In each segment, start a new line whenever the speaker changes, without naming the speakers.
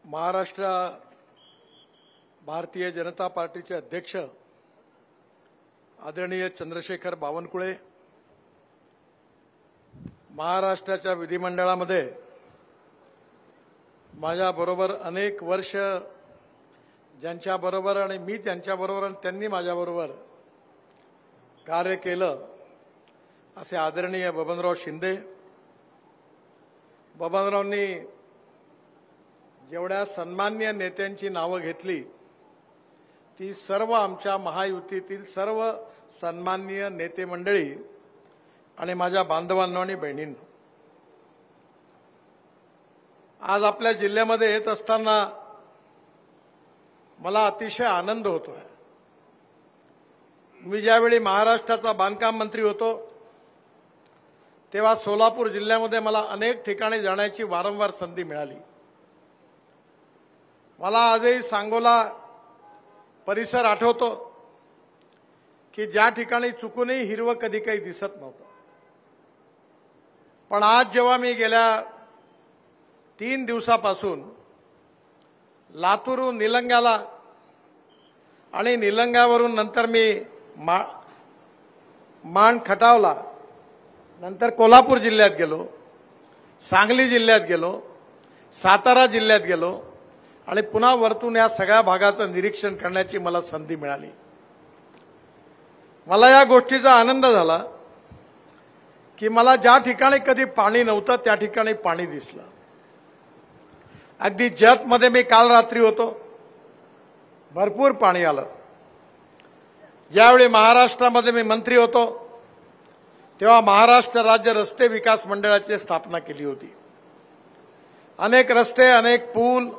महाराष्ट्र भारतीय जनता पार्टीचे अध्यक्ष आदरणीय चंद्रशेखर बावनकुळे, महाराष्ट्राच्या विधिमंडळामध्ये माझ्याबरोबर अनेक वर्ष ज्यांच्याबरोबर आणि मी त्यांच्याबरोबर आणि त्यांनी माझ्याबरोबर कार्य केलं असे आदरणीय बबनराव शिंदे, बबनरावांनी जेवढ्या सन्मान्य नेत्यांची नावं घेतली ती सर्व आमच्या महायुतीतील सर्व सन्माननीय नेते मंडळी आणि माझ्या बांधवांनो आणि बहिणींनो, आज आपल्या जिल्ह्यामध्ये येत असताना मला अतिशय आनंद होतोय। मी ज्यावेळी महाराष्ट्राचा बांधकाम मंत्री होतो तेव्हा सोलापूर जिल्ह्यामध्ये मला अनेक ठिकाणी जाण्याची वारंवार संधी मिळाली। मला आजही सांगोला परिसर आठवतो की ज्या ठिकाणी चुकूनही हिरवं कधी काही दिसत नव्हतं, पण आज जेव्हा मी गेल्या 3 दिवसापासून लातूरहून निलंग्याला आणि निलंग्यावरून नंतर मी मान खटावला, नंतर कोल्हापूर जिल्ह्यात गेलो, सांगली जिल्ह्यात गेलो, सातारा जिल्ह्यात गेलो आणि पुन्हा वरतून या सगळ्या भागाचं निरीक्षण करण्याची मला संधी मिळाली। मला या गोष्टीचा आनंद झाला की मला ज्या ठिकाणी कधी पाणी नव्हतं त्या ठिकाणी पाणी दिसलं। अगदी जतमध्ये मी काल रात्री होतो, भरपूर पाणी आलं। ज्यावेळी महाराष्ट्रामध्ये मी मंत्री होतो तेव्हा महाराष्ट्र राज्य रस्ते विकास मंडळाची स्थापना केली होती। अनेक रस्ते, अनेक पूल,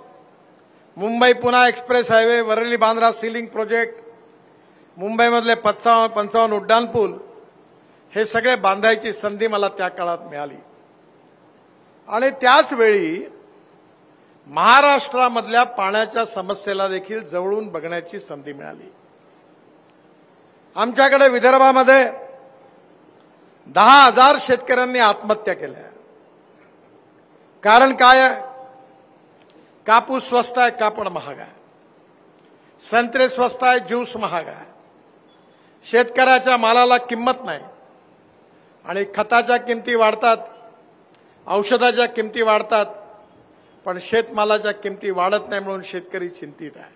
Mumbai Pune express highway, Worli Bandra sea link project, मुंबईमधले 55 उड्डाणपूल, हे सगळे बांधायची संधी मला त्या काळात मिळाली। आणि त्याच वेळी महाराष्ट्रामधल्या पाण्याच्या समस्येला देखील जवळून बघण्याची संधी मिळाली। आमच्याकडे विदर्भामध्ये 10,000 शेतकऱ्यांनी आत्महत्या केल्या। कारण काय आहे? कापूस स्वस्त आहे, कापड महाग आहे, संत्रे स्वस्त आहे, ज्यूस महाग आहे, शेतकऱ्याच्या मालाला किंमत नाही आणि खताच्या किमती वाढतात, औषधाच्या किमती वाढतात, पण शेतमालाच्या किमती वाढत नाही म्हणून शेतकरी चिंतित आहे।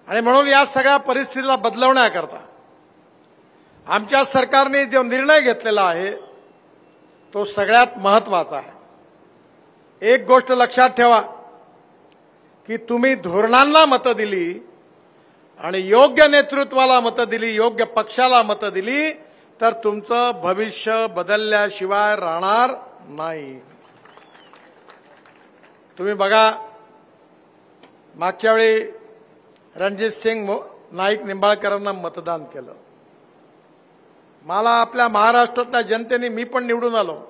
आणि म्हणून या सगळ्या परिस्थितीला बदलवण्याकरता आमच्या सरकारने जो निर्णय घेतलेला आहे तो सगळ्यात महत्त्वाचा आहे। एक गोष्ट लक्षात ठेवा की तुम्ही धोरणांना मतं दिली आणि योग्य नेतृत्वाला मतं दिली, योग्य पक्षाला मतं दिली तर तुमचं भविष्य बदलल्याशिवाय राहणार नाही। तुम्ही बघा, मागच्या वेळी रणजितसिंग नाईक निंबाळकरांना मतदान केलं। मला आपल्या महाराष्ट्रातल्या जनतेने, मी पण निवडून आलो,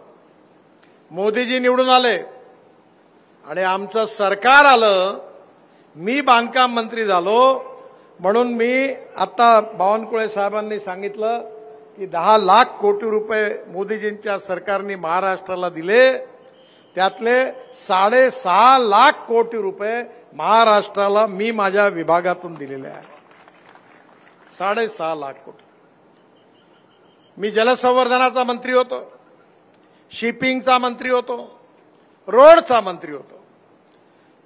मोदीजी निवडून आले आणि आमचं सरकार आलं, मी बांधकाम मंत्री झालो, म्हणून मी आता बावनकुळे साहेबांनी सांगितलं की 10 लाख कोटी रुपये मोदीजींच्या सरकारने महाराष्ट्राला दिले, त्यातले 6.5 लाख कोटी रुपये महाराष्ट्राला मी माझ्या विभागातून दिलेले आहे। 6.5 लाख कोटी। मी जलसंवर्धनाचा मंत्री होतो, शिपिंगचा मंत्री होतो, रोडचा मंत्री होतो,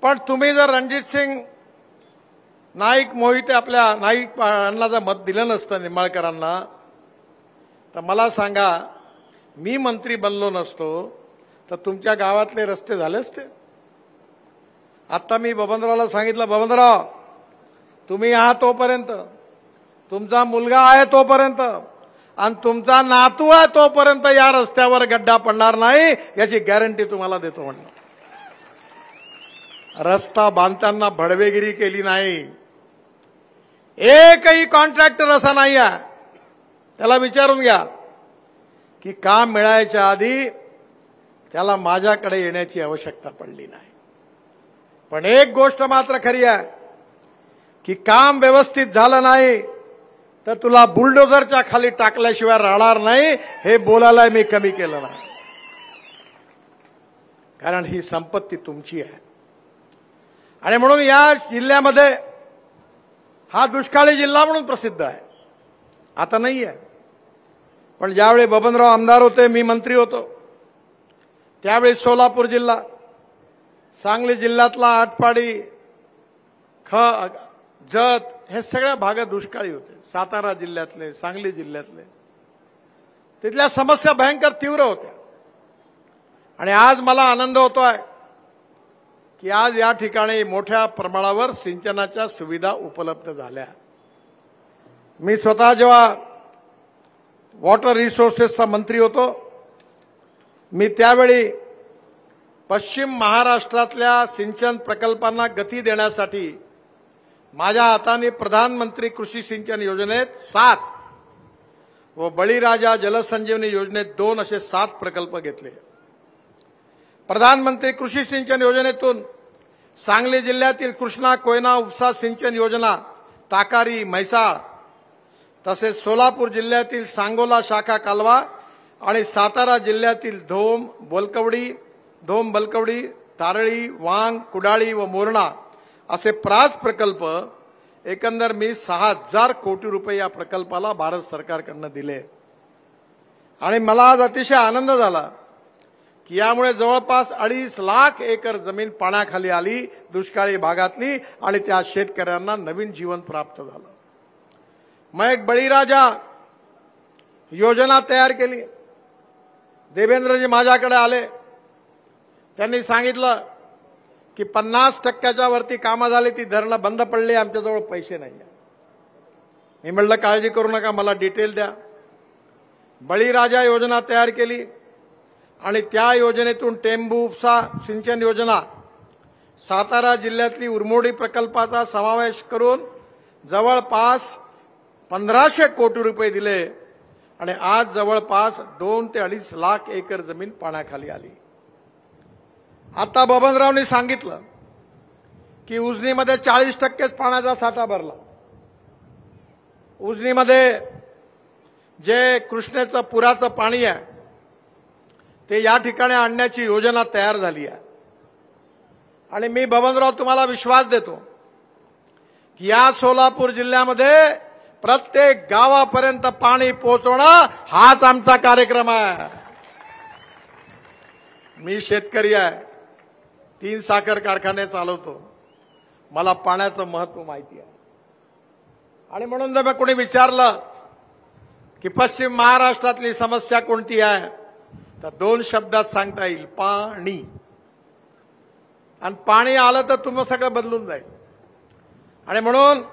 पण तुम्ही जर रणजितसिंग नाईक मोहिते आपल्या नाईक यांना जर मत दिलं नसतं निंबाळकरांना, तर मला सांगा, मी मंत्री बनलो नसतो तर तुमच्या गावातले रस्ते झाले असते? आता मी बबनरावला सांगितलं, बबनराव तुम्ही आहात तोपर्यंत, तुमचा मुलगा आहे तोपर्यंत आणि तुमचा नातू आहे तोपर्यंत या रस्त्यावर गड्डा पडणार नाही, याची गॅरंटी तुम्हाला देतो म्हणलं। रस्ता बांधताना भडवेगिरी केली नाही, एकही कॉन्ट्रॅक्टर असा नाही आहे, त्याला विचारून घ्या की काम मिळायच्या आधी त्याला माझ्याकडे येण्याची आवश्यकता पडली नाही। पण एक गोष्ट मात्र खरी आहे की काम व्यवस्थित झालं नाही तर तुला बुलडोझरच्या खाली टाकल्याशिवाय राहणार नाही, हे बोलायला मी कमी केलं नाही, कारण ही संपत्ती तुमची आहे। आणि म्हणून या जिल्ह्यामध्ये हा दुष्काळी जिल्हा म्हणून प्रसिद्ध आहे. आता नाही आहे, पण ज्यावेळी बबनराव आमदार होते, मी मंत्री होतो, त्यावेळी सोलापूर जिल्हा, सांगली जिल्ह्यातला आटपाडी, जत हे सगळ्या भागात दुष्काळी होते. सातारा जिल्ह्यातले, सांगली जिल्ह्यातले, तिथल्या समस्या भयंकर तीव्र होत्या. आणि आज मला आनंद होतोय की आज या ठिकाणी मोठ्या प्रमाणावर सिंचनाच्या सुविधा उपलब्ध झाल्या. मी स्वतः जेव्हा वॉटर रिसोर्सेसचा मंत्री होतो, मी त्यावेळी पश्चिम महाराष्ट्रातल्या सिंचन प्रकल्पांना गती देण्यासाठी माझ्या हाताने प्रधानमंत्री कृषी सिंचन योजनेत 7 व बळीराजा जलसंजीवनी योजनेत 2 असे 7 प्रकल्प घेतले. प्रधानमंत्री कृषी सिंचन योजनेतून सांगली जिल्ह्यातील कृष्णा कोयना उपसा सिंचन योजना, ताकारी, म्हैसाळ, तसेच सोलापूर जिल्ह्यातील सांगोला शाखा कालवा आणि सातारा जिल्ह्यातील धोम, बलकवडी, तारळी, वांग, कुडाळी व मोरणा असे 5 प्रकल्प, एकंदर मी 6,000 कोटी रुपये या प्रकल्पाला भारत सरकारकडून दिले. आणि मला आज अतिशय आनंद झाला की यामुळे जवळपास 2.5 लाख एकर जमीन पाण्याखाली आली दुष्काळी भागातली, आणि त्या शेतकऱ्यांना नवीन जीवन प्राप्त झालं. मग एक बळीराजा योजना तयार केली. देवेंद्रजी माझ्याकडे आले, त्यांनी सांगितलं की 50% वरती कामं झाली, ती धरणं बंद पडली, आमच्याजवळ पैसे नाही. मी म्हटलं काळजी करू नका, मला डिटेल द्या. बळीराजा योजना तयार केली आणि त्या योजनेतून टेंबू उपसा सिंचन योजना, सातारा जिल्ह्यातली उरमोडी प्रकल्पाचा समावेश करून जवळपास 1,500 कोटी रुपये दिले आणि आज जवळपास 2 ते 2.5 लाख एकर जमीन पाण्याखाली आली. आता बबनरावनी सांगितलं की उजनीमध्ये 40% पाण्याचा साठा भरला. उजनीमध्ये जे कृष्णेचं पुराचं पाणी आहे ते या ठिकाणी आणण्याची योजना तयार झाली आहे. आणि मी बबनराव तुम्हाला विश्वास देतो की या सोलापूर जिल्ह्यामध्ये प्रत्येक गावापर्यंत पाणी पोहोचवणं हाच आमचा कार्यक्रम आहे. मी शेतकरी आहे, 3 साखर कारखाने चालवतो, मला पाण्याचं महत्व माहिती आहे. आणि म्हणून जर कोणी विचारलं की पश्चिम महाराष्ट्रातली समस्या कोणती आहे, तर 2 शब्दात सांगता येईल, पाणी. आणि पाणी आलं तर तुम्ही सगळं बदलून जाईल. आणि म्हणून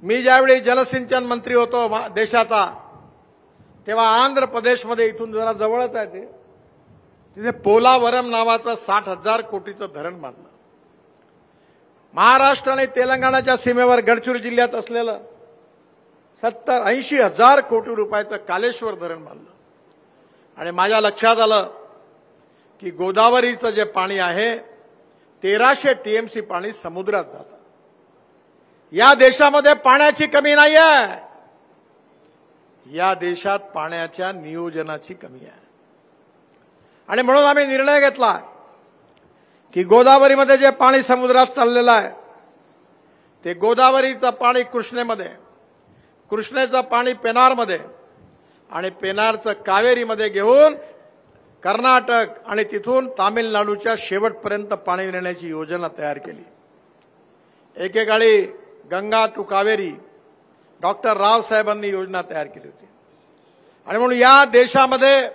मी ज्यावेळी जलसिंचन मंत्री होतो देशाचा, तेव्हा आंध्र प्रदेशमध्ये, इथून जरा जवळच आहे ते, तिथे पोलावरम नावाचं 60,000 कोटीचं धरण बांधलं. महाराष्ट्र आणि तेलंगणाच्या सीमेवर गडचिरोली जिल्ह्यात असलेलं 70-80 कोटी रुपयाचं कालेश्वर धरण बांधलं. आणि माझ्या लक्षात आलं की गोदावरीचं जे पाणी आहे 1300 TMC पाणी समुद्रात जातं. या देशामध्ये पाण्याची कमी नाही आहे, या देशात पाण्याच्या नियोजनाची कमी आहे. आणि म्हणून आम्ही निर्णय घेतला की गोदावरीमध्ये जे पाणी समुद्रात चाललेलं आहे ते गोदावरीचं पाणी कृष्णेमध्ये, कृष्णेचं पाणी पेनारमध्ये आणि पेनारचं कावेरीमध्ये घेऊन कर्नाटक आणि तिथून तामिळनाडूच्या शेवटपर्यंत पाणी नेण्याची योजना तयार केली. एकेकाळी गंगा टू कावेरी डॉक्टर रावसाहेबांनी योजना तयार केली होती. आणि म्हणून या देशामध्ये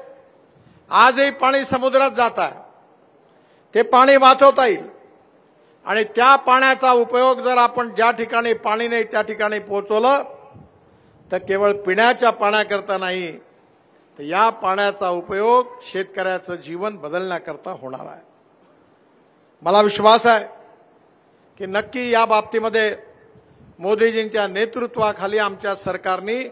आजही पाणी समुद्रात जात आहे, ते पाणी वाचवता येईल. आणि त्या पाण्याचा उपयोग जर आपण ज्या ठिकाणी पाणी नाही त्या ठिकाणी पोहोचवलं तर केवळ पिण्याच्या पाण्याकरता नाही, तर या पाण्याचा उपयोग शेतकऱ्याचं जीवन बदलण्याकरता होणार आहे. मला विश्वास आहे की नक्की या बाबतीमध्ये मोदीजींच्या नेतृत्वाखाली आमच्या सरकारने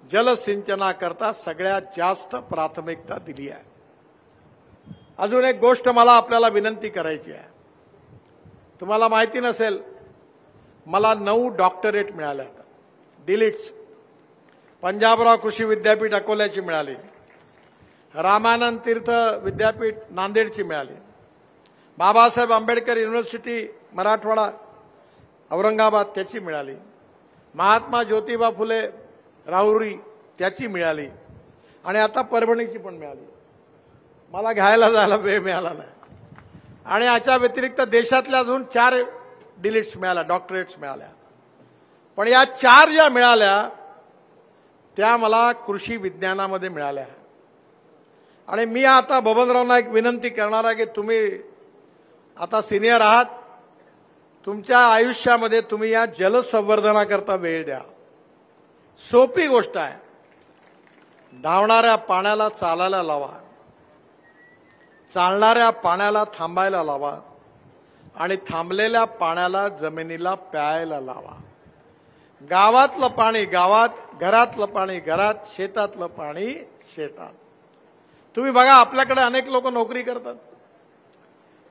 जलसिंचनाकरता सगळ्यात जास्त प्राथमिकता दिली आहे. अजून एक गोष्ट मला आपल्याला विनंती करायची आहे. तुम्हाला माहिती नसेल, मला 9 डॉक्टरेट मिळाल्या आहेत. डिलीट्स, पंजाबराव कृषी विद्यापीठ अकोल्याची मिळाली, रामानंद तीर्थ विद्यापीठ नांदेडची मिळाली, बाबासाहेब आंबेडकर युनिव्हर्सिटी मराठवाडा औरंगाबाद त्याची मिळाली, महात्मा ज्योतिबा फुले राहुरी त्याची मिळाली, आणि आता परभणीची पण मिळाली. मला घ्यायला जायला वेळ मिळाला नाही. आणि याच्या व्यतिरिक्त देशातल्या अजून 4 डिलीट्स मिळाल्या, डॉक्टरेट्स मिळाल्या. पण या 4 ज्या मिळाल्या त्या मला कृषी विज्ञानामध्ये मिळाल्या. आणि मी आता बबनरावना एक विनंती करणार आहे की तुम्ही आता सिनियर आहात, तुमच्या आयुष्यामध्ये तुम्ही या जलसंवर्धनाकरता वेळ द्या. सोपी गोष्ट आहे. धावणाऱ्या पाण्याला चालायला लावा, चालणाऱ्या पाण्याला थांबायला लावा, आणि थांबलेल्या पाण्याला जमिनीला प्यायला लावा. गावातलं पाणी गावात, घरातलं पाणी घरात, शेतातलं पाणी शेतात. तुम्ही बघा, आपल्याकडे अनेक लोक नोकरी करतात.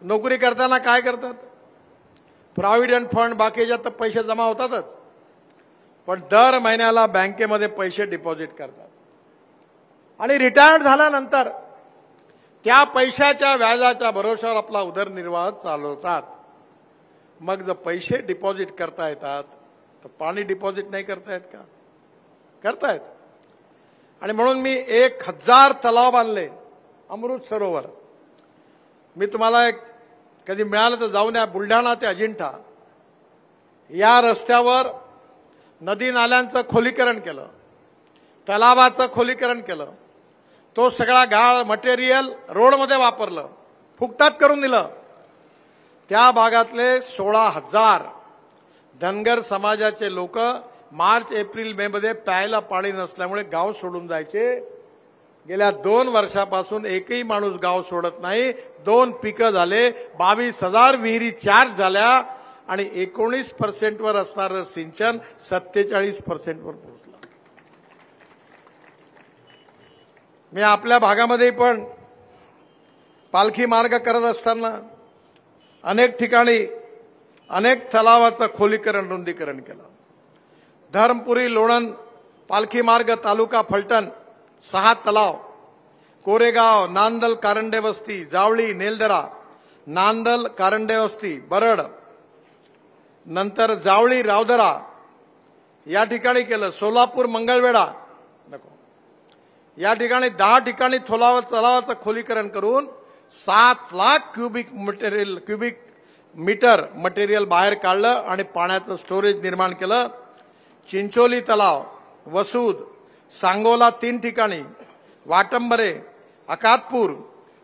नोकरी करताना काय करतात? प्रॉव्हिडंट फंड बाकीच्या तर पैसे जमा होतातच, पण दर महिन्याला बँकेमध्ये पैसे डिपॉझिट करतात. आणि रिटायर्ड झाल्यानंतर त्या पैशाच्या व्याजाच्या भरोश्यावर आपला उदरनिर्वाह चालवतात. मग जर पैसे डिपॉझिट करता येतात तर पाणी डिपॉझिट नाही करता येत का? करतायत. आणि म्हणून मी 1000 तलाव बांधले अमृत सरोवर. मी तुम्हाला एक कधी मिळालं तर जाऊन या. बुलढाणा ते अजिंठा या रस्त्यावर नदी नाल्यांचं खोलीकरण केलं, तलावाचं खोलीकरण केलं. तो सगळा गाळ मटेरियल रोडमध्ये वापरलं, फुकटात करून दिलं. त्या भागातले 16,000 धनगर समाजाचे लोक मार्च एप्रिल मे मध्ये प्यायला पाणी नसल्यामुळे गाव सोडून जायचे. गेल्या 2 वर्षापासून एकही माणूस गाव सोडत नाही. 2 पिकं झाले, 22,000 विहिरी चार्ज झाल्या, आणि 19% वर असणारं सिंचन 47% वर पोहोचलं. मी आपल्या भागामध्ये पण पालखी मार्ग करत असताना अनेक ठिकाणी अनेक तलावाचं खोलीकरण, रुंदीकरण केलं. धर्मपुरी लोणंद पालखी मार्ग तालुका फलटण 6 तलाव, कोरेगाव, नांदल, कारंडे वस्ती, जावळी, नेलदरा, नांदल, कारंडे वस्ती, बरड, नंतर जावळी, रावदरा या ठिकाणी केलं. सोलापूर, मंगळवेढा नको या ठिकाणी 10 ठिकाणी तलावाचं खोलीकरण करून 7 लाख क्युबिक मीटर मटेरियल बाहेर काढलं आणि पाण्याचं स्टोरेज निर्माण केलं. चिंचोली तलाव, वसूद, सांगोला 3 ठिकाणी, वाटंबरे, अकातपूर,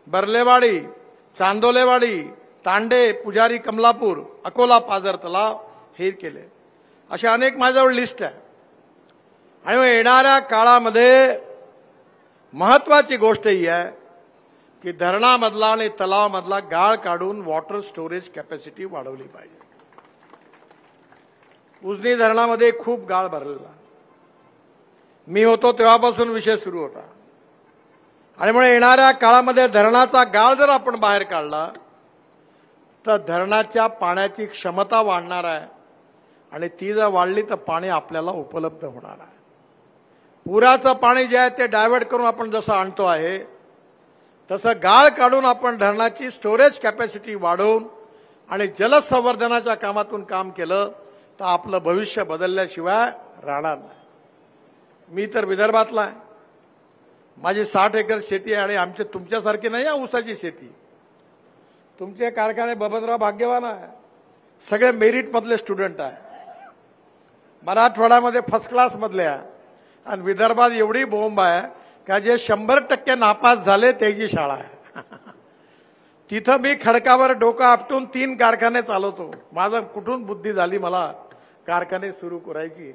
बर्लेवाडी, चांदोलेवाडी, तांडे, पुजारी, कमलापूर, अकोला, पाझर तलाव हे केले. असे अनेक माझ्याजवळ लिस्ट आहे. आणि येणाऱ्या काळामध्ये महत्वाची गोष्ट ही आहे की धरणामधला आणि तलावामधला गाळ काढून वॉटर स्टोरेज कॅपॅसिटी वाढवली पाहिजे. उजनी धरणामध्ये खूप गाळ भरलेला. मी होतो तेव्हापासून विषय सुरू होता. आणि म्हणून येणाऱ्या काळामध्ये धरणाचा गाळ जर आपण बाहेर काढला तर धरणाच्या पाण्याची क्षमता वाढणार आहे, आणि ती जर वाढली तर पाणी आपल्याला उपलब्ध होणार आहे. पुराचं पाणी जे आहे ते डायव्हर्ट करून आपण जसं आणतो आहे तसं गाळ काढून आपण धरणाची स्टोरेज कॅपॅसिटी वाढवून आणि जलसंवर्धनाच्या कामातून काम केलं तर आपलं भविष्य बदलल्याशिवाय राहणार नाही. मी तर विदर्भातला आहे. माझी 60 एकर शेती आहे, आणि आमची तुमच्यासारखी नाही आहे ऊसाची शेती. तुमचे कारखाने बबनराव भाग्यवान आहे, सगळे मेरिट मधले स्टुडंट आहे. मराठवाड्यामध्ये फर्स्ट क्लास मधले आहे, आणि विदर्भात एवढी बोंब आहे का जे 100% नापास झाले त्याची शाळा आहे. तिथं मी खडकावर डोकं आपटून 3 कारखाने चालवतो. माझं कुठून बुद्धी झाली मला कारखाने सुरू करायची.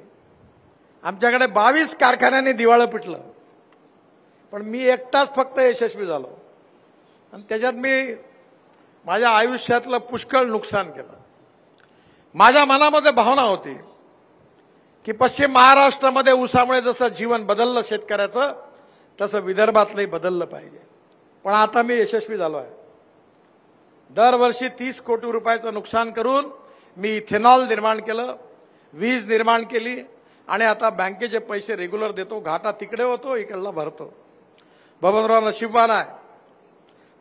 आमच्याकडे 22 कारखान्यांनी दिवाळं पिटलं, पण मी एकटाच फक्त यशस्वी झालो. आणि त्याच्यात मी माझ्या आयुष्यातलं पुष्कळ नुकसान केलं. माझ्या मनामध्ये भावना होती की पश्चिम महाराष्ट्रामध्ये ऊसामुळे जसं जीवन बदललं शेतकऱ्याचं तसं विदर्भातलंही बदललं पाहिजे. पण आता मी यशस्वी झालो आहे. दरवर्षी 30 कोटी रुपयाचं नुकसान करून मी इथेनॉल निर्माण केलं, वीज निर्माण केली, आणि आता बँकेचे पैसे रेग्युलर देतो. घाटा तिकडे होतो, इकडला भरतो. बबनराव नशीबवान आहे.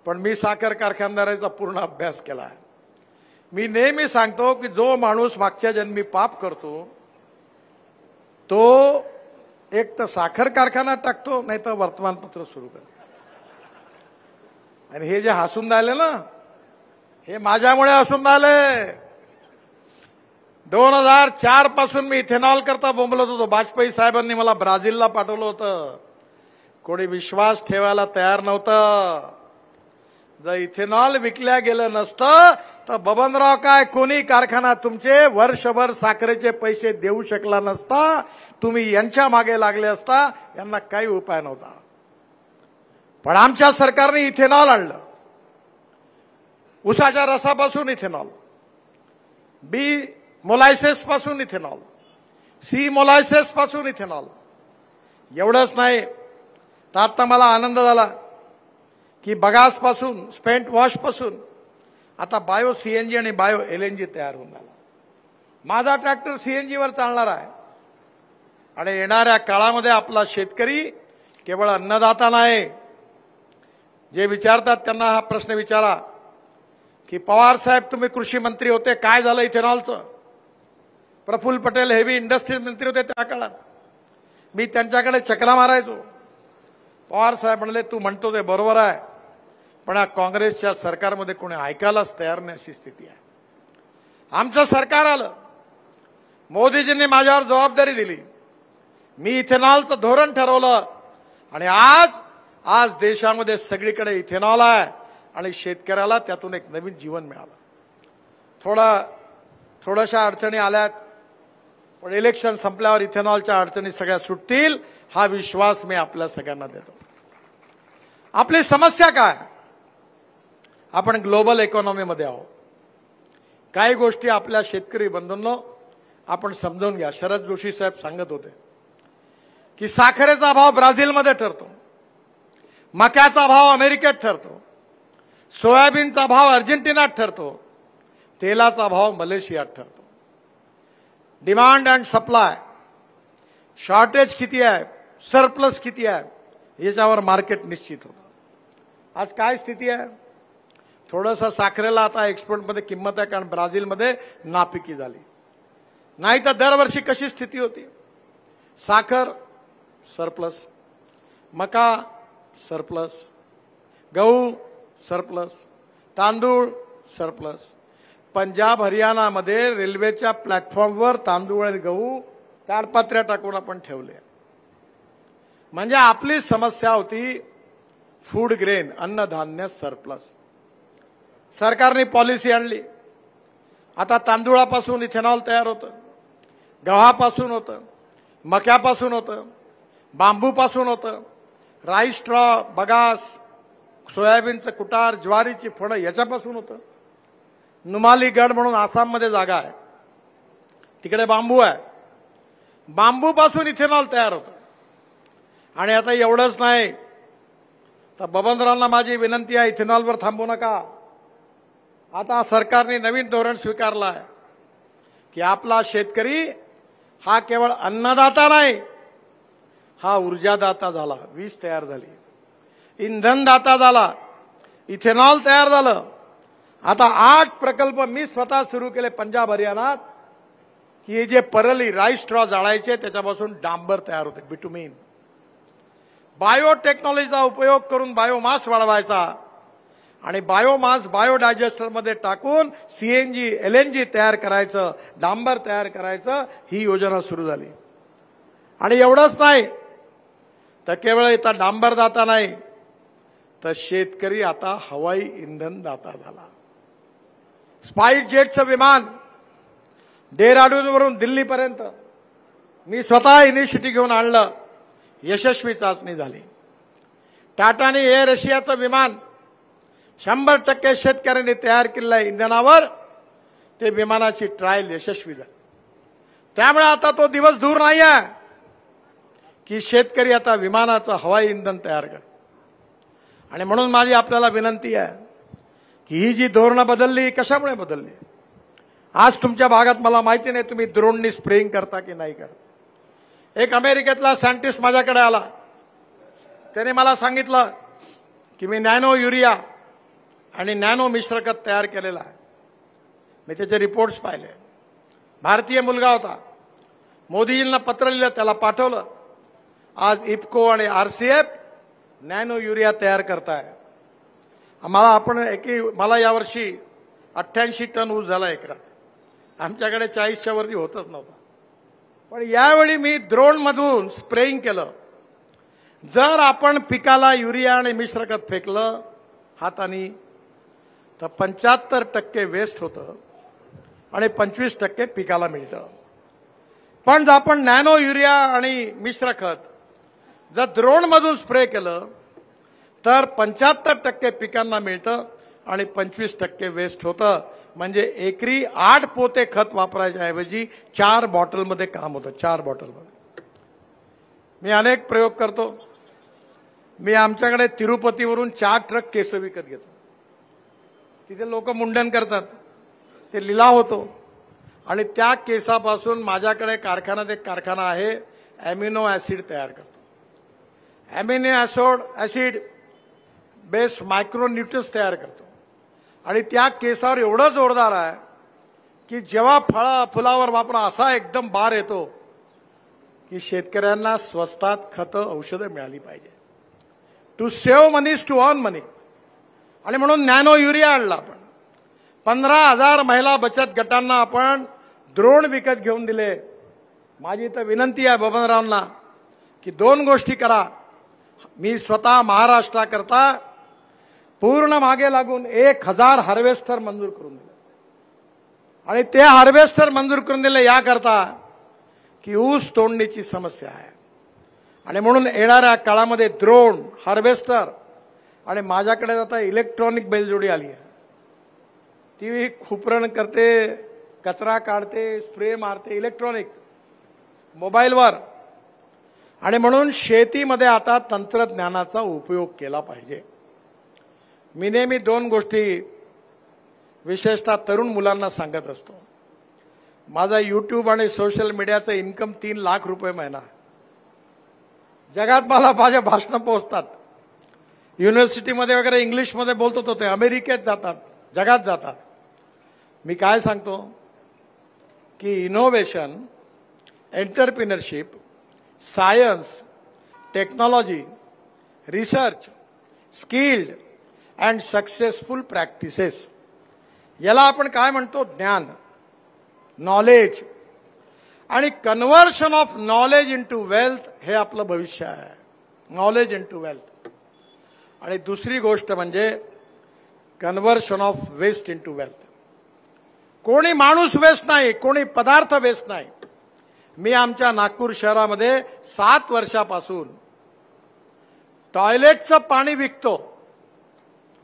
पण मी साखर कारखानदाराचा पूर्ण अभ्यास केला आहे. मी नेहमी सांगतो की जो माणूस मागच्या जन्मी पाप करतो तो एक तर साखर कारखाना टाकतो, नाही तर वर्तमानपत्र सुरू करतो. आणि हे जे हसून राहिले ना, हे माझ्यामुळे हसून राहिले. 2004 पासून मी इथेनॉल करता बोंबलत होतो. वाजपेयी साहेबांनी मला ब्राझीलला पाठवलं होतं. कोणी विश्वास ठेवायला तयार नव्हतं. जर इथेनॉल विकल्या गेलं नसतं तर बबनराव काय कोणी कारखाना तुमचे वर्षभर साखरेचे पैसे देऊ शकला नसता. तुम्ही यांच्या मागे लागले असता. यांना काही उपाय नव्हता. पण आमच्या सरकारने इथेनॉल आणलं. उसाच्या रसापासून इथेनॉल, बी मोलायसेस पासून इथेनॉल, सी मोलायसेस पासून इथेनॉल. एवढंच नाही तर आता मला आनंद झाला की बगास पासून, स्पेंट वॉश पासून आता बायो सीएनजी आणि बायो एलएनजी तयार होऊन आला. माझा ट्रॅक्टर सीएनजी वर चालणार आहे. आणि येणाऱ्या काळामध्ये आपला शेतकरी केवळ अन्नदाता नाही. जे विचारतात त्यांना हा प्रश्न विचारा की पवार साहेब तुम्ही कृषी मंत्री होते, काय झालं इथेनॉलचं? प्रफुल्ल पटेल हेवी इंडस्ट्रीज मंत्री होते त्या काळात. मी त्यांच्याकडे चकरा मारायचो. पवार साहेब म्हणले तू म्हणतो ते बरोबर आहे, पण या काँग्रेसच्या सरकारमध्ये कोणी ऐकायलाच तयार नाही अशी स्थिती आहे. आमचं सरकार आलं, मोदीजींनी माझ्यावर जबाबदारी दिली. मी इथेनॉलचं धोरण ठरवलं आणि आज देशामध्ये सगळीकडे इथेनॉल आहे आणि शेतकऱ्याला त्यातून एक नवीन जीवन मिळालं. थोड्याशा अडचणी आल्यात, पण इलेक्शन संपल्यावर इथेनॉलच्या अडचणी सगळ्या सुटतील हा विश्वास मी आपल्या सगळ्यांना देतो. आपली समस्या काय? आपण ग्लोबल इकॉनॉमीमध्ये आहोत. काही गोष्टी आपल्या शेतकरी बंधूंनो आपण समजून घ्या. शरद जोशी साहेब सांगत होते की साखरेचा भाव ब्राझीलमध्ये ठरतो, मक्याचा भाव अमेरिकेत ठरतो, सोयाबीनचा भाव अर्जेंटिनात ठरतो, तेलाचा भाव मलेशियात ठरतो. डिमांड अँड सप्लाय, शॉर्टेज किती आहे, सरप्लस किती आहे, याच्यावर मार्केट निश्चित होतं. आज काय स्थिती आहे? थोडंसं साखरेला आता एक्सपोर्टमध्ये किंमत आहे, कारण ब्राझीलमध्ये नापिकी झाली. नाही तर दरवर्षी कशी स्थिती होती? साखर सरप्लस, मका सरप्लस, गहू सरप्लस, तांदूळ सरप्लस. पंजाब हरियाणामध्ये रेल्वेच्या प्लॅटफॉर्मवर तांदूळ आणि गहू ताडपत्र्या टाकून आपण ठेवले. म्हणजे आपली समस्या होती फूड ग्रेन, अन्नधान्य सरप्लस. सरकारने पॉलिसी आणली. आता तांदूळापासून इथेनॉल तयार होतं, गव्हापासून होतं, मक्यापासून होतं, बांबूपासून होतं, राईस स्ट्रॉ, बगास, सोयाबीनचं कुटार, ज्वारीची फळं याच्यापासून होतं. नुमालीगड म्हणून आसाममध्ये जागा आहे, तिकडे बांबू आहे. बांबूपासून इथेनॉल तयार होतं. आणि आता एवढंच नाही तर बबनरावांना माझी विनंती आहे, इथेनॉलवर थांबू नका. आता सरकारने नवीन धोरण स्वीकारलं आहे की आपला शेतकरी हा केवळ अन्नदाता नाही, हा ऊर्जादाता झाला. वीज तयार झाली, इंधनदाता झाला, इथेनॉल तयार झालं. आता 8 प्रकल्प मी स्वतः सुरू केले पंजाब हरियाणात की हे जे परली राईस स्ट्रॉ जाळायचे त्याच्यापासून डांबर तयार होते, बिटुमिन. बायोटेक्नॉलॉजीचा उपयोग करून बायोमास वाढवायचा आणि बायोमास बायोडायजेस्टरमध्ये टाकून सीएनजी एलएनजी तयार करायचं, डांबर तयार करायचं, ही योजना सुरू झाली. आणि एवढंच नाही तर केवळ इथं डांबर दाता नाही तर शेतकरी आता हवाई इंधन दाता झाला. स्पाइस जेटचं विमान डेहराडूनवरून दिल्लीपर्यंत मी स्वतः इनिशिएटिव्ह घेऊन आणलं, यशस्वी चाचणी झाली. टाटाने एअर एशियाचं विमान 100% शेतकऱ्यांनी तयार केलेल्या इंधनावर ते विमानाची ट्रायल यशस्वी झाली. त्यामुळे आता तो दिवस दूर नाही आहे की शेतकरी आता विमानाचं हवाई इंधन तयार कर. आणि म्हणून माझी आपल्याला विनंती आहे की ही जी धोरणं बदलली, कशामुळे बदलली? आज तुमच्या भागात मला माहिती नाही तुम्ही ड्रोननी स्प्रेइंग करता की नाही करता. एक अमेरिकेतला सायंटिस्ट माझ्याकडे आला, त्याने मला सांगितलं की मी नॅनो युरिया आणि नॅनो मिश्र खत तयार केलेलं आहे. मी त्याचे रिपोर्ट्स पाहिले. भारतीय मुलगा होता. मोदीजींना पत्र लिहिलं, त्याला पाठवलं. आज इफ्को आणि आरसीएफ नॅनो युरिया तयार करताय. मला यावर्षी 88 टन ऊस झाला एकरात. आमच्याकडे 40च्या वरती होतच नव्हता. पण यावेळी मी ड्रोनमधून स्प्रेइंग केलं. जर आपण पिकाला युरिया आणि मिश्र खत फेकलं हाताने तर 75% वेस्ट होतं आणि 25% पिकाला मिळतं. पण जर आपण नॅनो युरिया आणि मिश्र खत जर ड्रोनमधून स्प्रे केलं तर 75% पिकांना मिळतं आणि 25% वेस्ट होतं. म्हणजे एकरी 8 पोते खत वापरायच्या ऐवजी 4 बॉटलमध्ये काम होतं. 4 बॉटलमध्ये. मी अनेक प्रयोग करतो. मी आमच्याकडे तिरुपतीवरून 4 ट्रक केस विकत घेतो. तिथे लोक मुंडन करतात, ते लिलाव होतो आणि त्या केसापासून माझ्याकडे कारखान्यात एक कारखाना आहे, अॅमिनो ऍसिड तयार करतो. अॅमिनो ऍसिड बेस मायक्रोन्यूट्रियन्स तयार करतो आणि त्या केसावर एवढं जोरदार आहे की जेव्हा फुलावर वापरा असा एकदम बार येतो की शेतकऱ्यांना स्वस्तात खतं औषधं मिळाली पाहिजे. To save money is to earn money. आणि म्हणून नॅनो युरिया आणला आपण. 15,000 महिला बचत गटांना आपण ड्रोन विकत घेऊन दिले. माझी तर विनंती आहे बबनरावांना की 2 गोष्टी करा. मी स्वतः महाराष्ट्राकरता पूर्ण मागे लागून 1000 हार्वेस्टर मंजूर करून दिले आणि ते हार्वेस्टर मंजूर करून दिले याकरता की ऊस तोडणीची समस्या आहे. आणि म्हणून येणाऱ्या काळामध्ये ड्रोन, हार्वेस्टर आणि माझ्याकडे आता इलेक्ट्रॉनिक बैलजोडी आली आहे. ती खुपरण करते, कचरा काढते, स्प्रे मारते, इलेक्ट्रॉनिक मोबाईलवर. आणि म्हणून शेतीमध्ये आता तंत्रज्ञानाचा उपयोग केला पाहिजे. मी नेहमी 2 गोष्टी विशेषतः तरुण मुलांना सांगत असतो. माझा यूट्यूब आणि सोशल मीडियाचा इन्कम 3 लाख रुपये महिना. जगात मला माझे भाषणं पोहोचतात. युनिव्हर्सिटीमध्ये वगैरे इंग्लिशमध्ये बोलतो तो, ते अमेरिकेत जातात, जगात जातात. मी काय सांगतो की innovation, entrepreneurship, science, technology, research, skilled and successful practices, याला आपण काय म्हणतो, ज्ञान, नॉलेज आणि conversion of knowledge into wealth, हे आपलं भविष्य आहे. Knowledge into wealth. आणि दुसरी गोष्ट म्हणजे conversion of waste into wealth. कोणी माणूस वेस्ट नाही, कोणी पदार्थ वेस्ट नाही. मी आमच्या नागपूर शहरामध्ये 7 वर्षापासून टॉयलेटचं पाणी विकतो.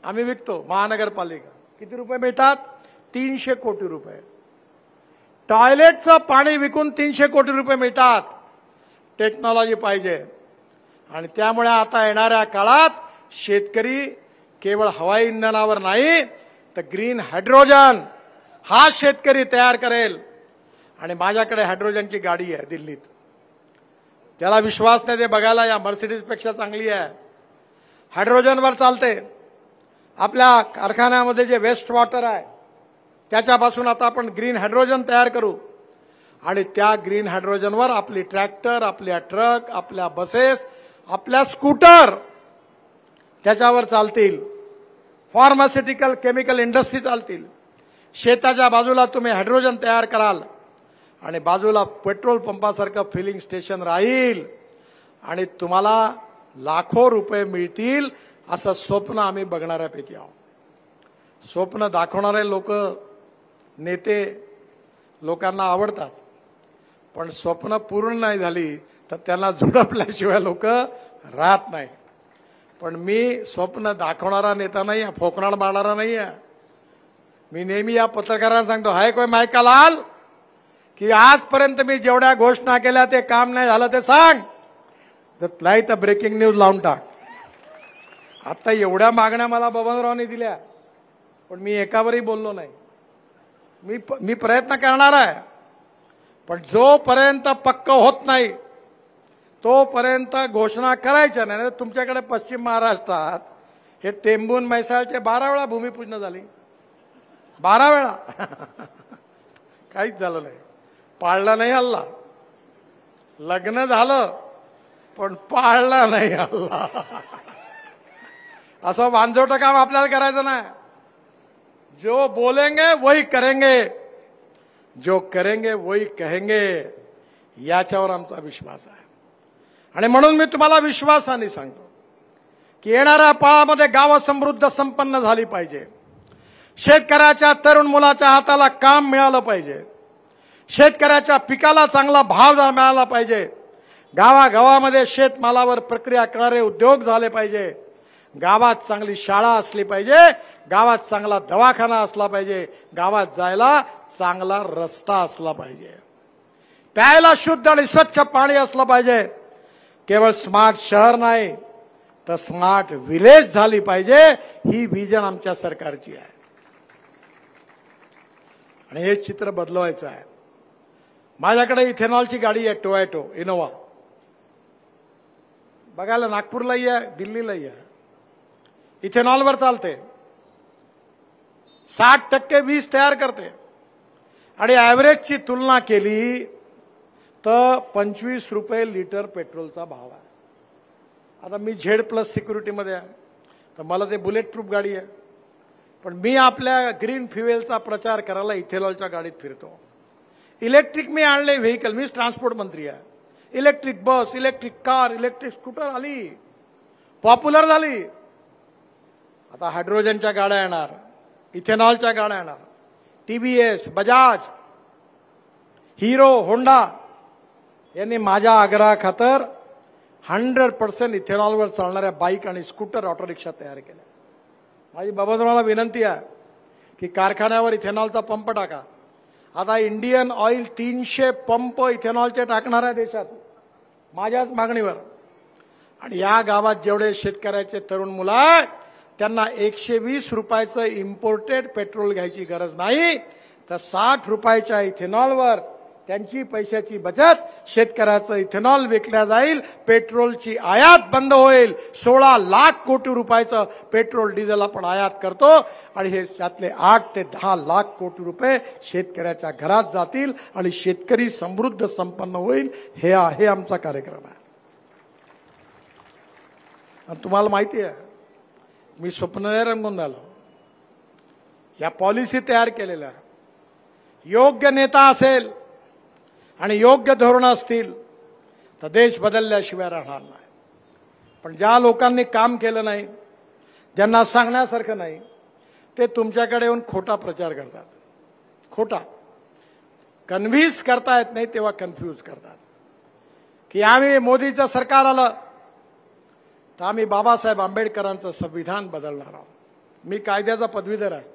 आम्ही विकतो, महानगरपालिका. किती रुपये मिळतात? 300 कोटी रुपये. टॉयलेटचं पाणी विकून 300 कोटी रुपये मिळतात. टेक्नॉलॉजी पाहिजे. आणि त्यामुळे आता येणाऱ्या काळात शेतकरी केवळ हवाई इंधनावर नाही तर ग्रीन हायड्रोजन हा शेतकरी तयार करेल. आणि माझ्याकडे हायड्रोजनची गाडी आहे दिल्लीत. त्याला विश्वास नाही ते बघायला या, मर्सिडीजपेक्षा चांगली आहे. हायड्रोजनवर चालते. आपल्या कारखान्यामध्ये जे वेस्ट वॉटर आहे त्याच्यापासून आता आपण ग्रीन हायड्रोजन तयार करू आणि त्या ग्रीन हायड्रोजनवर आपली ट्रॅक्टर, आपल्या ट्रक, आपल्या बसेस, आपल्या स्कूटर त्याच्यावर चालतील. फार्मास्युटिकल केमिकल इंडस्ट्री चालतील. शेताच्या बाजूला तुम्ही हायड्रोजन तयार कराल आणि बाजूला पेट्रोल पंपासारखं फिलिंग स्टेशन राहील आणि तुम्हाला लाखो रुपये मिळतील असं स्वप्न आम्ही बघणाऱ्यापैकी आहोत. स्वप्न दाखवणारे लोक, नेते लोकांना आवडतात, पण स्वप्न पूर्ण नाही झाली तर त्यांना झुडपल्याशिवाय लोक राहत नाही. पण मी स्वप्न दाखवणारा नेता नाही आहे, फोकनाड मारणारा नाही आहे. मी नेहमी या पत्रकारांना सांगतो, हाय कोय मायका लाल, की आजपर्यंत मी जेवढ्या घोषणा केल्या ते काम नाही झालं ते सांग. तर ब्रेकिंग न्यूज लावून टाक. आता एवढ्या मागण्या मला बबनरावने दिल्या पण मी एकावरही बोललो नाही. मी प्रयत्न करणार आहे, पण जोपर्यंत पक्क होत नाही तोपर्यंत घोषणा करायच्या नाही. तुमच्याकडे पश्चिम महाराष्ट्रात हे टेंबून म्हैसाळचे 12 वेळा भूमिपूजन झाली, 12 वेळा. काहीच झालं नाही, पाळला नाही हल्ला. लग्न झालं पण पाळला नाही हल्ला. असं वांजोटं काम आपल्याला करायचं नाही. जो बोलेंगे वही करेंगे, जो करेंगे वही कहेंगे, याच्यावर आमचा विश्वास आहे. आणि म्हणून मी तुम्हाला विश्वासाने सांगतो की येणाऱ्या काळामध्ये गावं समृद्ध संपन्न झाली पाहिजे. शेतकऱ्याच्या तरुण मुलाच्या हाताला काम मिळालं पाहिजे. शेतकऱ्याच्या पिकाला चांगला भाव मिळाला पाहिजे. गावागावामध्ये शेतमालावर प्रक्रिया करणारे उद्योग झाले पाहिजे. गावात चांगली शाळा असली पाहिजे. गावात चांगला दवाखाना असला पाहिजे. गावात जायला चांगला रस्ता असला पाहिजे. प्यायला शुद्ध आणि स्वच्छ पाणी असलं पाहिजे. केवळ स्मार्ट शहर नाही तर स्मार्ट विलेज झाली पाहिजे. ही विजन आमच्या सरकारची आहे आणि हे चित्र बदलवायचं आहे. माझ्याकडे इथेनॉलची गाडी आहे, टोयोटो इनोवा. बघायला नागपूरलाही आहे, दिल्लीलाही आहे. इथेनॉलवर चालते. 60% वीज तयार करते आणि ॲव्हरेजची तुलना केली तर 25 रुपये लिटर पेट्रोलचा भाव आहे. आता मी Z+ सिक्युरिटीमध्ये आहे तर मला ते बुलेट प्रूफ गाडी आहे, पण मी आपल्या ग्रीन फ्युएलचा प्रचार करायला इथेनॉलच्या गाडीत फिरतो. इलेक्ट्रिक मी आणले व्हेकल, मीच ट्रान्सपोर्ट मंत्री आहे. Electric bus, electric car, electric scooter आली, पॉप्युलर झाली. आता हायड्रोजनच्या गाड्या येणार, इथेनॉलच्या गाड्या येणार. TVS, बजाज, हिरो, होंडा यांनी माझ्या आग्रहाखातर 100% इथेनॉलवर चालणाऱ्या बाईक आणि स्कूटर ऑटो रिक्षा तयार केल्या. माझी बबनरावला विनंती आहे की कारखान्यावर इथेनॉलचा पंप टाका. आता इंडियन ऑइल 300 पंप इथेनॉलचे टाकणार आहे देशात माझ्याच मागणीवर. आणि या गावात जेवढे शेतकऱ्याचे तरुण मुलं आहेत त्यांना 120 रुपयाचं इम्पोर्टेड पेट्रोल घ्यायची गरज नाही, तर 60 रुपयाच्या इथेनॉलवर त्यांची पैशाची बचत. शेतकऱ्याचं इथेनॉल विकल्या जाईल, पेट्रोलची आयात बंद होईल. 16 लाख कोटी रुपयाचं पेट्रोल डिझेल आपण आयात करतो आणि हे त्यातले 8 ते 10 लाख कोटी रुपये शेतकऱ्याच्या घरात जातील आणि शेतकरी समृद्ध संपन्न होईल. हे आहे आमचा कार्यक्रम आहे. आणि तुम्हाला माहिती आहे मी स्वप्न नाही रंगून झालो. या पॉलिसी तयार केलेल्या, योग्य नेता असेल आणि योग्य धोरणं असतील तर देश बदलल्याशिवाय राहणार नाही. पण ज्या लोकांनी काम केलं नाही, ज्यांना सांगण्यासारखं नाही, ते तुमच्याकडे येऊन खोटा प्रचार करतात. खोटा कन्व्हिन्स करता येत नाही तेव्हा कन्फ्यूज करतात की आम्ही मोदीचं सरकार आलं तर आम्ही बाबासाहेब आंबेडकरांचं संविधान बदलणार आहोत. मी कायद्याचा पदवीधर आहे.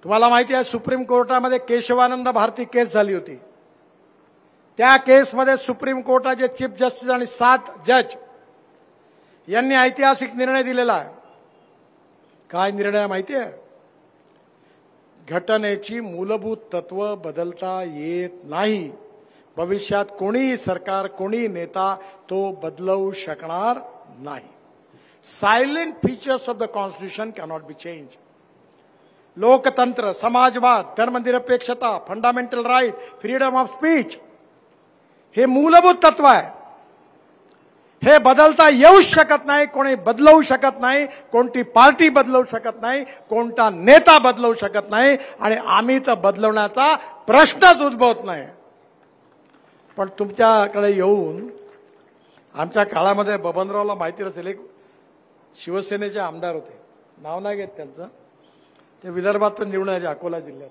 तुम्हाला माहिती आहे सुप्रीम कोर्टामध्ये केशवानंद भारती केस झाली होती. त्या केसमध्ये सुप्रीम कोर्टाचे चीफ जस्टिस आणि 7 जज यांनी ऐतिहासिक निर्णय दिलेला आहे. काय निर्णय माहिती आहे? घटनेची मूलभूत तत्व बदलता येत नाही. भविष्यात कोणीही सरकार, कोणी नेता तो बदलवू शकणार नाही. Silent features of the constitution cannot be change. लोकतंत्र, समाजवाद, धर्मनिरपेक्षता, fundamental right, freedom of speech हे मूलभूत तत्व आहे. हे बदलता येऊ शकत नाही, कोणी बदलवू शकत नाही, कोणती पार्टी बदलवू शकत नाही, कोणता नेता बदलवू शकत नाही आणि आम्ही तर बदलवण्याचा प्रश्नच उद्भवत नाही. पण तुमच्याकडे येऊन आमच्या काळामध्ये बबनरावला माहिती असेल, एक शिवसेनेचे आमदार होते, नाव नाही घेत त्यांचं, ते विदर्भातून निवडून यायचे अकोला जिल्ह्यात.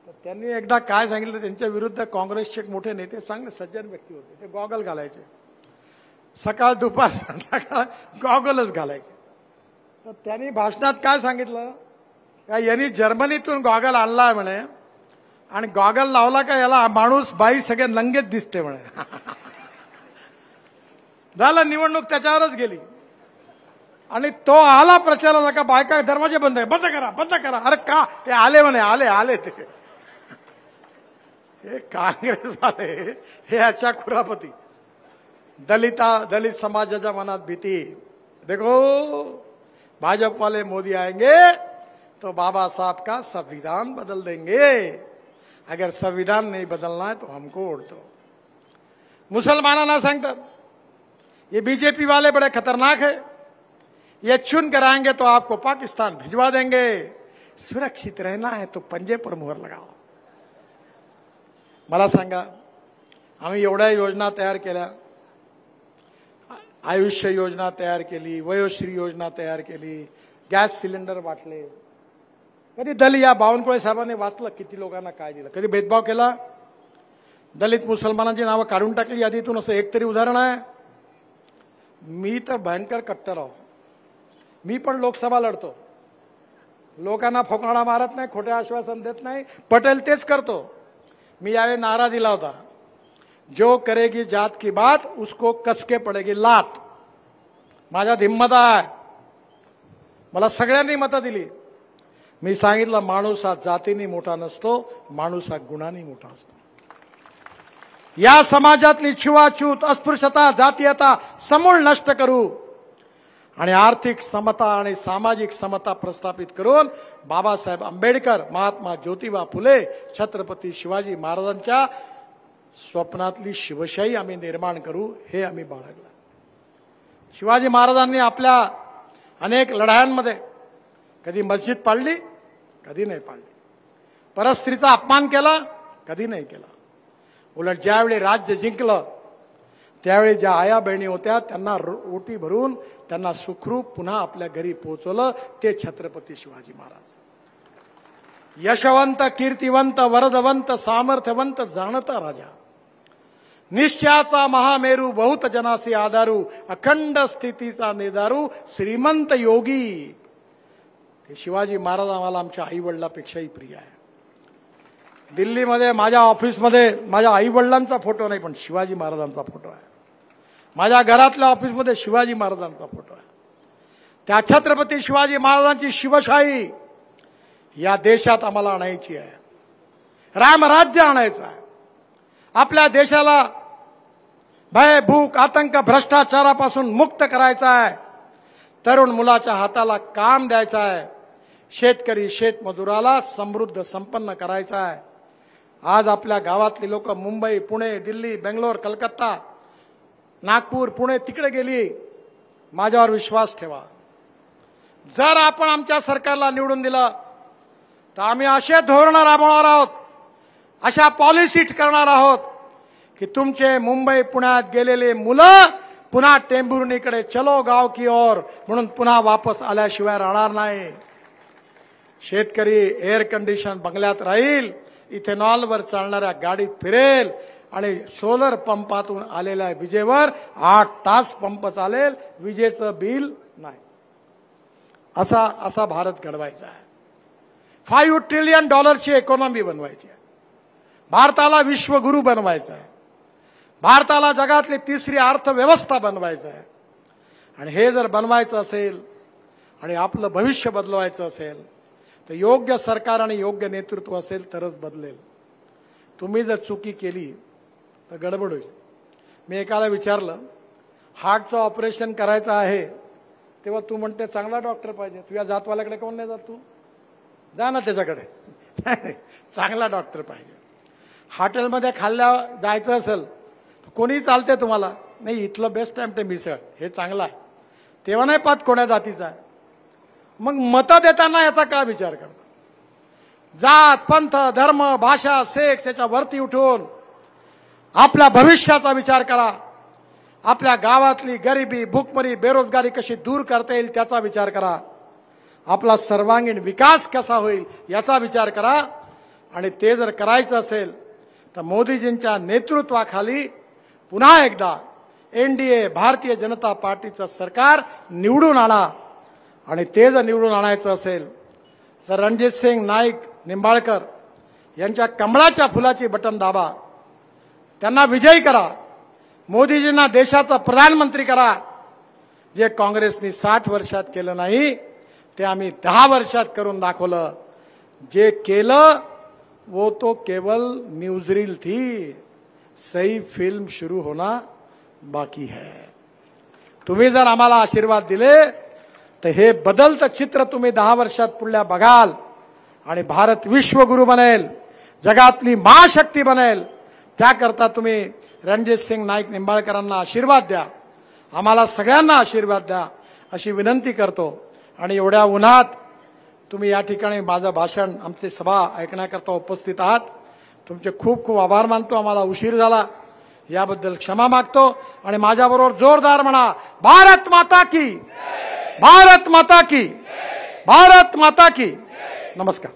तर त्यांनी एकदा काय सांगितलं, त्यांच्या विरुद्ध काँग्रेसचे एक मोठे नेते, चांगले सज्जन व्यक्ती होते, ते गॉगल घालायचे, सकाळ दुपार संध्याकाळ गॉगलच घालायचे. तर त्यांनी भाषणात काय सांगितलं, का यांनी जर्मनीतून गॉगल आणलाय म्हणे आणि गॉगल लावला का याला माणूस बाई सगळे नंगेच दिसते म्हणे. झालं, निवडणूक त्याच्यावरच गेली. आणि तो आला प्रचाराला का बायका दरवाजे बंद आहे, बंद करा बंद करा. अरे का, ते आले म्हणे, आले आले ते. हे काँग्रेसवाले हे अशा खुरापती. दलित समाजाच्या मनात भीती, देखो भाजपा वाले मोदी आएंगे तो बाबा साहब का संविधान बदल देंगे। अगर संविधान नहीं बदलना है तो हमको वोट दो। मुसलमानांना सांगतात ये बीजेपी वाले बड़े खतरनाक है, ये चुन कर आएंगे तो आपको पाकिस्तान भिजवा देंगे। सुरक्षित रहना है तो पंजे पर मुहर लगाओ। मला सांगा, आम्ही एवढ्या योजना तयार केल्या, आयुष्य योजना तयार केली, वयोश्री योजना तयार केली, गॅस सिलेंडर वाटले। कधी दल या बावनकुळे साहेबांनी वाचलं किती लोकांना काय दिलं? कधी भेदभाव केला? दलित मुसलमानांची नावं काढून टाकली यादीतून, असं एक तरी उदाहरण आहे? मी तर भयंकर कट्टर आहो। मी पण लोकसभा लढतो, लोकांना फोकाणा मारत नाही, खोटे आश्वासन देत नाही, पटेल तेच करतो। मी यावेळी नारा दिला होता, जो करेगी जात की बात उसको कसके पडेगी लात। माझ्यात हिम्मत आहे, मला सगळ्यांनी मतं दिली। मी सांगितलं माणूस हा जातीने मोठा नसतो, माणूस हा गुणांनी मोठा असतो। या समाजातली छुवाछूत, अस्पृश्यता, जातीयता समूळ नष्ट करू आणि आर्थिक समता आणि सामाजिक समता प्रस्थापित करून बाबासाहेब आंबेडकर, महात्मा ज्योतिबा फुले, छत्रपती शिवाजी महाराजांच्या स्वप्नातली शिवशाही आम्ही निर्माण करू, हे आम्ही बाळगलं। शिवाजी महाराजांनी आपल्या अनेक लढायांमध्ये कधी मस्जिद पाडली, कधी नाही पाडली, परस्त्रीचा अपमान केला, कधी नाही केला। उलट ज्यावेळी राज्य जिंकलं त्यावेळी ज्या आया बहिणी होत्या त्यांना ओटी भरून त्यांना सुखरूप पुन्हा आपल्या घरी पोहोचवलं, ते छत्रपती शिवाजी महाराज। यशवंत, कीर्तिवंत, वरदवंत, सामर्थ्यवंत, जाणता राजा, निश्चयाचा महामेरू, बहुत जनासी आधारू, अखंड स्थितीचा नेदारू, श्रीमंत योगी, हे शिवाजी महाराज आम्हाला आमच्या आई वडिलांपेक्षाही प्रिय आहे। दिल्लीमध्ये माझ्या ऑफिसमध्ये माझ्या आई वडिलांचा फोटो नाही, पण शिवाजी महाराजांचा फोटो आहे। माझ्या घरातल्या ऑफिसमध्ये शिवाजी महाराजांचा फोटो आहे। त्या छत्रपती शिवाजी महाराजांची शिवशाही या देशात आम्हाला आणायची आहे, रामराज्य आणायचं आहे। आपल्या देशाला भय, भूक, आतंक, भ्रष्टाचारापासून मुक्त करायचं आहे। तरुण मुलाच्या हाताला काम द्यायचं आहे। शेतकरी, शेतमजुराला समृद्ध संपन्न करायचं आहे। आज आपल्या गावातली लोक मुंबई, पुणे, दिल्ली, बेंगलोर, कलकत्ता, नागपूर, पुणे तिकडे गेली। माझ्यावर विश्वास ठेवा, जर आपण आमच्या सरकारला निवडून दिलं तर आम्ही असे धोरण राबवणार आहोत, अशा पॉलिसी करणार आहोत की तुमचे मुंबई, पुण्यात गेलेले मुलं पुन्हा टेंभुर्णीकडे चलो गाव की ओर म्हणून पुन्हा वापस आल्याशिवाय राहणार नाही। शेतकरी एअर कंडिशन बंगल्यात राहील, इथेनॉलवर चालणाऱ्या गाडीत फिरेल आणि सोलर पंपातून आलेल्या विजेवर 8 तास पंप चालेल, विजेचं बिल नाही। असा भारत घडवायचा आहे। $5 ट्रिलियन इकॉनॉमी बनवायची आहे। भारताला विश्वगुरू बनवायचं आहे। भारताला जगातली तिसरी अर्थव्यवस्था बनवायचं आहे। आणि हे जर बनवायचं असेल आणि आपलं भविष्य बदलवायचं असेल तर योग्य सरकार आणि योग्य नेतृत्व असेल तरच बदलेल। तुम्ही जर चुकी केली तर गडबड होईल। मी एकाला विचारलं, हार्टचं ऑपरेशन करायचं आहे, तेव्हा तू म्हणते चांगला डॉक्टर पाहिजे, तुझ्या जातवाल्याकडे कोण नाही जात? तू जा ना त्याच्याकडे, चांगला डॉक्टर पाहिजे। हॉटेलमध्ये खाल्ल्या जायचं असेल कोणी चालते तुम्हाला? नाही, इथलं बेस्ट टाइम ते मिसळ, हे चांगलं आहे, तेव्हा नाही पाहत कोण्या जातीचा आहे। मग मतं देताना याचा काय विचार करता? जात, पंथ, धर्म, भाषा, सेक्स याच्या वरती उठून आपल्या भविष्याचा विचार करा। आपल्या गावातली गरिबी, भूकमरी, बेरोजगारी कशी दूर करता येईल त्याचा विचार करा। आपला सर्वांगीण विकास कसा होईल याचा विचार करा। आणि ते जर करायचं असेल तर मोदीजींच्या नेतृत्वाखाली पुन्हा एकदा एनडीए, भारतीय जनता पार्टीचं सरकार निवडून आणा। आणि ते जर निवडून आणायचं असेल तर रणजितसिंग नाईक निंबाळकर यांच्या कमळाच्या फुलाची बटन दाबा, त्यांना विजयी करा, मोदीजींना देशाचा प्रधानमंत्री करा। जे काँग्रेसने 60 वर्षात केलं नाही ते आम्ही 10 वर्षात करून दाखवलं। जे केलं वो तो केवल न्यूज़रील थी, सही फिल्म शुरू होना बाकी है। तुम्ही जर आम्हाला आशीर्वाद दिले तर हे बदलतं चित्र तुम्ही 10 वर्षात पुढल्या बघाल आणि भारत विश्वगुरु बनेल, जगातली महाशक्ती बनेल. त्याकरता तुम्ही रणजित सिंग नाईक निंबाळकरांना आशीर्वाद द्या, आम्हाला सगळ्यांना आशीर्वाद द्या अशी विनंती करतो. आणि एवढ्या उन्हात तुम्ही या ठिकाणी माझं भाषण, आमची सभा ऐकण्याकरता उपस्थित आहात. तुमचे खूप खूप आभार मानतो. आम्हाला उशीर झाला याबद्दल क्षमा मागतो. आणि माझ्याबरोबर जोरदार म्हणा, भारत माता की, भारत माता की, भारत माता की. नमस्कार.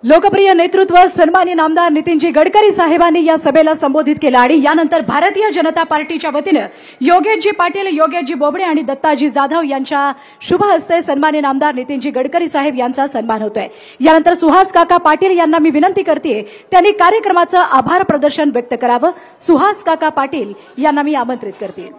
लोकप्रिय नेतृत्व सन्माननीय नामदार नितीनजी गडकरी साहेबांनी या सभेला संबोधित केलं. आणि यानंतर भारतीय जनता पार्टीच्या वतीनं योगेशजी पाटील, योगेशजी बोबडे आणि दत्ताजी जाधव यांच्या शुभ हस्ते सन्माननीय नामदार नितीनजी गडकरी साहेब यांचा सन्मान होतोय. यानंतर सुहास काका पाटील यांना मी विनंती करते त्यांनी कार्यक्रमाचं आभार प्रदर्शन व्यक्त करावं. सुहास काका पाटील यांना मी आमंत्रित करते.